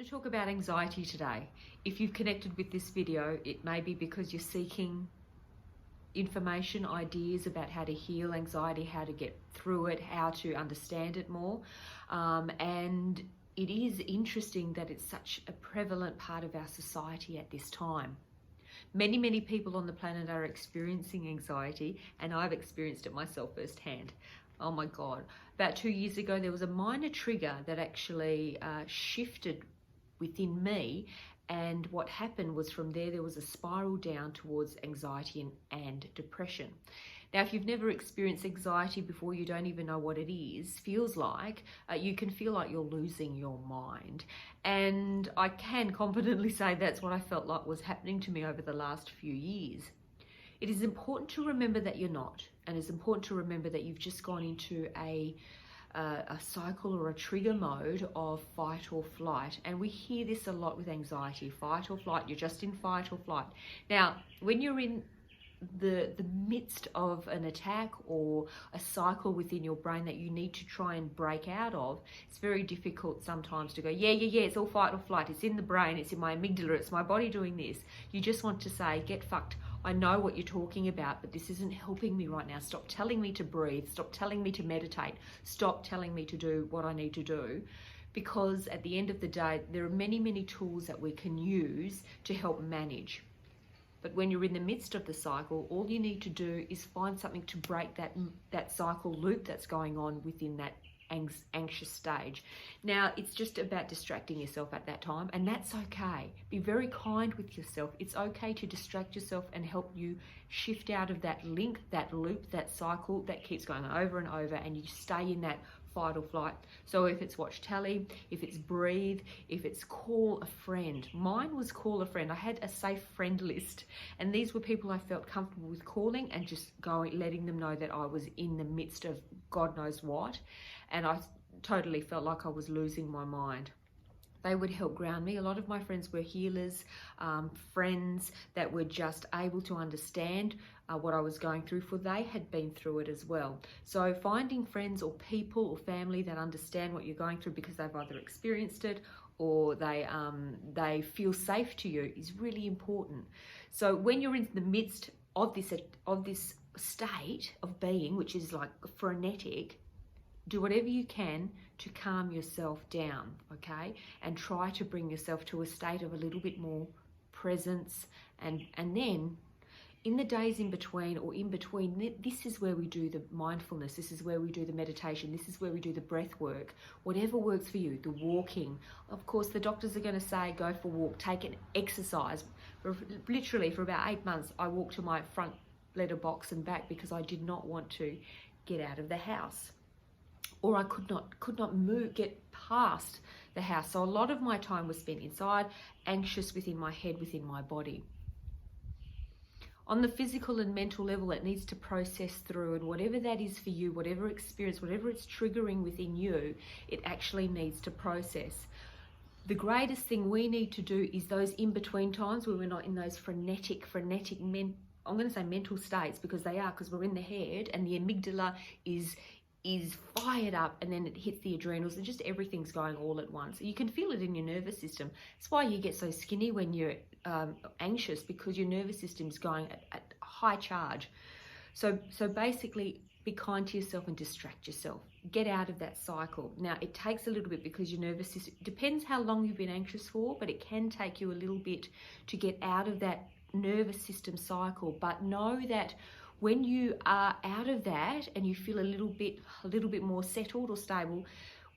to talk about anxiety today. If you've connected with this video, it may be because you're seeking information, ideas about how to heal anxiety, how to get through it, how to understand it more. And it is interesting that it's such a prevalent part of our society at this time. Many people on the planet are experiencing anxiety, and I've experienced it myself firsthand. Oh my God. About 2 years ago, there was a minor trigger that actually shifted within me. And what happened was from there was a spiral down towards anxiety and depression. Now, if you've never experienced anxiety before, you don't even know what it feels like, you can feel like you're losing your mind. And I can confidently say that's what I felt like was happening to me over the last few years. It is important to remember that you're not, and it's important to remember that you've just gone into a cycle or a trigger mode of fight or flight. And we hear this a lot with anxiety, fight or flight. You're just in fight or flight. Now, when you're in the midst of an attack or a cycle within your brain that you need to try and break out of, it's very difficult sometimes to go, yeah, it's all fight or flight. It's in the brain, it's in my amygdala, it's my body doing this. You just want to say, get fucked. I know what you're talking about, but this isn't helping me right now. Stop telling me to breathe. Stop telling me to meditate. Stop telling me to do what I need to do. Because at the end of the day, there are many tools that we can use to help manage. But when you're in the midst of the cycle, all you need to do is find something to break that cycle loop that's going on within that anxious stage. Now, it's just about distracting yourself at that time, and that's okay. Be very kind with yourself. It's okay to distract yourself and help you shift out of that link, that loop, that cycle that keeps going over and over, and you stay in that fight or flight. So if it's watch telly, if it's breathe, if it's call a friend. Mine was call a friend. I had a safe friend list, and these were people I felt comfortable with calling and just letting them know that I was in the midst of God knows what, and I totally felt like I was losing my mind. They would help ground me. A lot of my friends were healers, friends that were just able to understand what I was going through, for they had been through it as well. So finding friends or people or family that understand what you're going through because they've either experienced it or they feel safe to you is really important. So when you're in the midst of this state of being, which is like frenetic, do whatever you can to calm yourself down, okay? And try to bring yourself to a state of a little bit more presence. And then in the days in between, this is where we do the mindfulness. This is where we do the meditation. This is where we do the breath work. Whatever works for you, the walking. Of course, the doctors are going to say, go for a walk, take an exercise. Literally for about 8 months, I walked to my front letterbox and back because I did not want to get out of the house. Or I could not move, get past the house. So a lot of my time was spent inside, anxious within my head, within my body. On the physical and mental level, it needs to process through, and whatever that is for you, whatever experience, whatever it's triggering within you, it actually needs to process. The greatest thing we need to do is those in-between times where we're not in those frenetic I'm going to say mental states, because they are, because we're in the head and the amygdala is fired up, and then it hits the adrenals and just everything's going all at once. You can feel it in your nervous system. That's why you get so skinny when you're anxious, because your nervous system's going at high charge. So basically, be kind to yourself and distract yourself. Get out of that cycle. Now, it takes a little bit because your nervous system, depends how long you've been anxious for, but it can take you a little bit to get out of that nervous system cycle. But know that when you are out of that and you feel a little bit more settled or stable,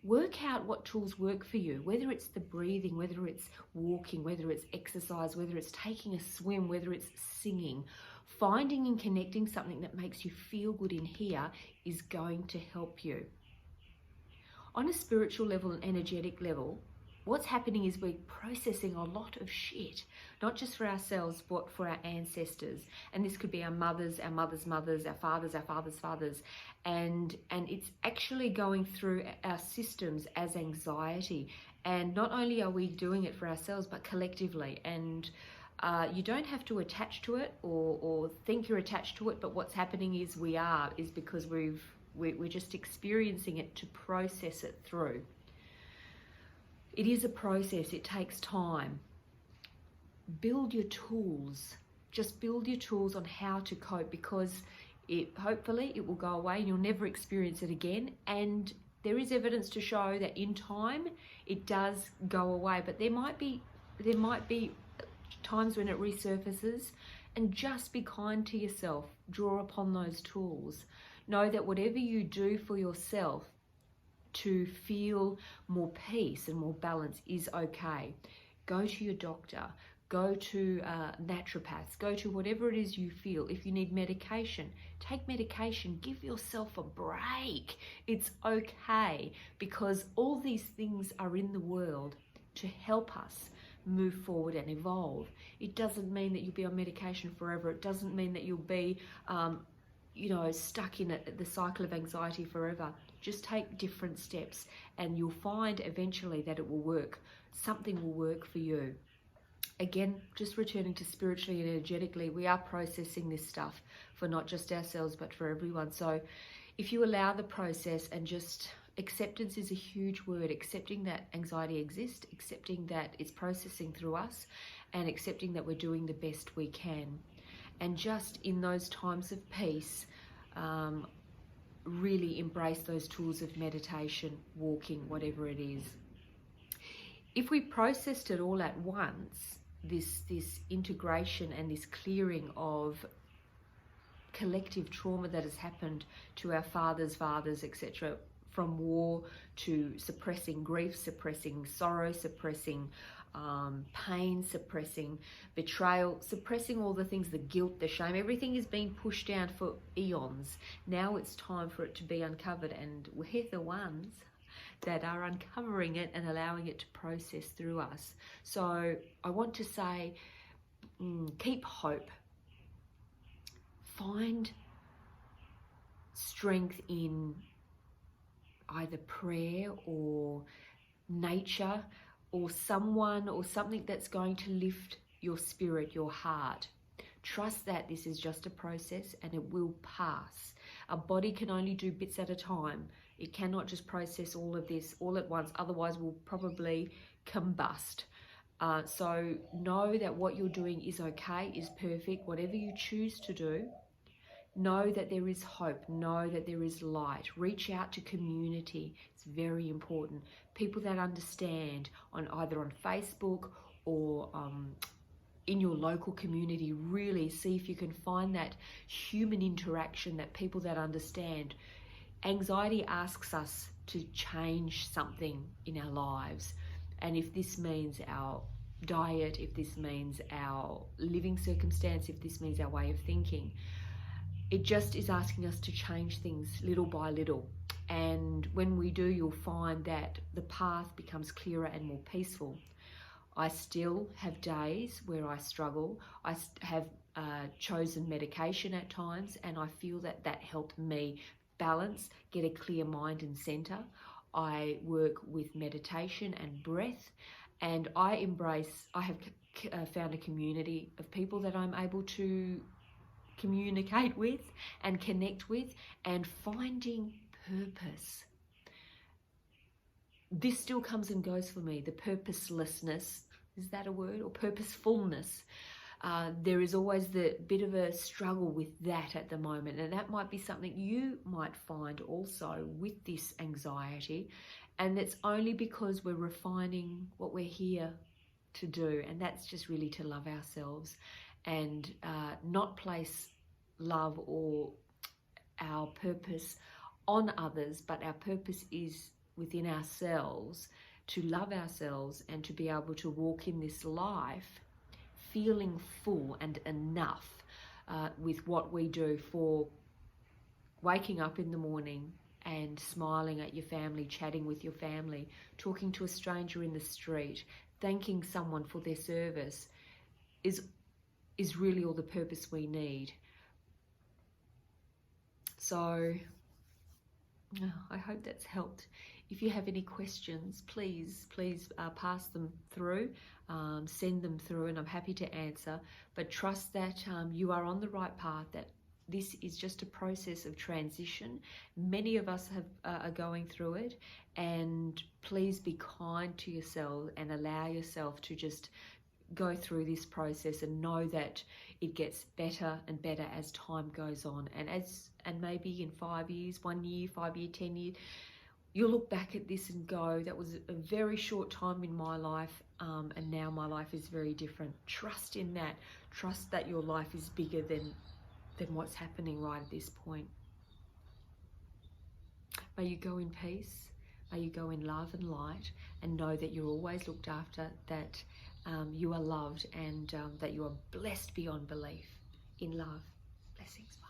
work out what tools work for you, whether it's the breathing, whether it's walking, whether it's exercise, whether it's taking a swim, whether it's singing. Finding and connecting something that makes you feel good in here is going to help you. On a spiritual level and energetic level, what's happening is we're processing a lot of shit, not just for ourselves, but for our ancestors. And this could be our mothers, our mothers' mothers, our fathers' fathers. And it's actually going through our systems as anxiety. And not only are we doing it for ourselves, but collectively. And you don't have to attach to it or think you're attached to it, but what's happening is because we're just experiencing it to process it through. It is a process. It takes time. Build your tools. Just build your tools on how to cope, because hopefully it will go away and you'll never experience it again. And there is evidence to show that in time it does go away, but there might be times when it resurfaces. And just be kind to yourself. Draw upon those tools. Know that whatever you do for yourself to feel more peace and more balance is okay. Go to your doctor. Go to naturopaths. Go to whatever it is you feel. If you need medication, take medication. Give yourself a break. It's okay, because all these things are in the world to help us move forward and evolve. It doesn't mean that you'll be on medication forever. It doesn't mean that you'll be stuck in the cycle of anxiety forever. Just take different steps and you'll find eventually that it will work. Something will work for you. Again, just returning to spiritually and energetically, we are processing this stuff for not just ourselves but for everyone. So if you allow the process, and just acceptance is a huge word, accepting that anxiety exists, accepting that it's processing through us, and accepting that we're doing the best we can. And just in those times of peace, really embrace those tools of meditation, walking, whatever it is. If we processed it all at once, this integration and this clearing of collective trauma that has happened to our fathers, etc., from war to suppressing grief, suppressing sorrow, suppressing pain, suppressing betrayal, suppressing all the things, the guilt, the shame, everything is being pushed down for eons. Now it's time for it to be uncovered, and we're the ones that are uncovering it and allowing it to process through us. So I want to say, keep hope. Find strength in either prayer or nature or someone or something that's going to lift your spirit, your heart. Trust that this is just a process and it will pass. Our body can only do bits at a time. It cannot just process all of this all at once, otherwise we'll probably combust. So know that what you're doing is okay, is perfect. Whatever you choose to do, know that there is hope. Know that there is light. Reach out to community. It's very important. People that understand, either on Facebook or in your local community. Really see if you can find that human interaction, that people that understand. Anxiety asks us to change something in our lives. And if this means our diet, if this means our living circumstance, if this means our way of thinking, it just is asking us to change things little by little. And when we do, you'll find that the path becomes clearer and more peaceful. I still have days where I struggle. I have chosen medication at times, and I feel that that helped me balance, get a clear mind and center. I work with meditation and breath, and I have found a community of people that I'm able to communicate with and connect with, and finding purpose. This still comes and goes for me, the purposelessness, is that a word, or purposefulness? There is always the bit of a struggle with that at the moment, and that might be something you might find also with this anxiety, and it's only because we're refining what we're here to do, and that's just really to love ourselves and not place love or our purpose on others, but our purpose is within ourselves, to love ourselves and to be able to walk in this life feeling full and enough with what we do, for waking up in the morning and smiling at your family, chatting with your family, talking to a stranger in the street, thanking someone for their service is really all the purpose we need. So I hope that's helped. If you have any questions, please pass them through, send them through, and I'm happy to answer. But trust that you are on the right path, that this is just a process of transition. Many of us are going through it, and please be kind to yourself and allow yourself to just go through this process and know that it gets better and better as time goes on. And maybe in 5 years, 1 year, 5 year, 10 years, you'll look back at this and go, that was a very short time in my life, and now my life is very different. Trust in that. Trust that your life is bigger than what's happening right at this point. May you go in peace. May you go in love and light, and know that you're always looked after, that you are loved, and that you are blessed beyond belief. In love. Blessings. Bye.